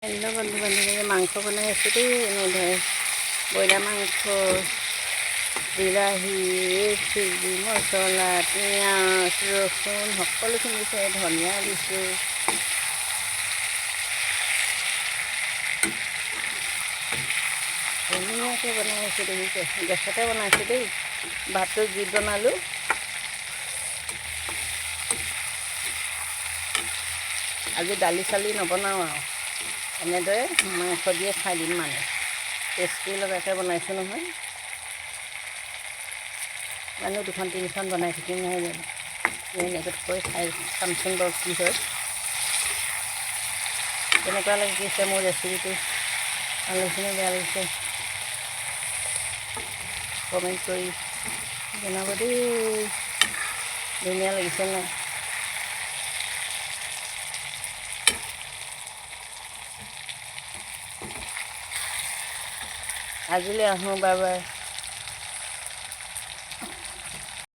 Hello' বন্ধু বান্ধৱীয়ে মাংস বনাই আছোঁ দেই। এনেদৰে ব্ৰইলাৰ মাংস, বিলাহী, ৰেচিপি, মছলা, পিঁয়াজ, ৰচুন সকলোখিনি দিছে, ধনিয়া দিছোঁ। ধুনীয়াকৈ বনাই আছোঁ দেখিছে, গেছতে বনাইছোঁ দেই। ভাতটো জুইত বনালোঁ। আজি দালি চালি নবনাওঁ আৰু এনেদৰে মাংস দিয়ে খাই দিম মানে। টেষ্টি লগাকৈ বনাইছোঁ নহয়। মানুহ দুখন তিনিখন বনাই থাকিম নহয় জানো। এনেকৈ কৈ খাই চামচোন বাৰু কি হয়। কেনেকুৱা লাগিছে মোৰ ৰেচিপিটো, ভাল লাগিছে নে বেয়া লাগিছে কমেণ্ট কৰি জনাব দেই। ধুনীয়া লাগিছে নাই? আজিলৈ আহোঁ, বাই বাই।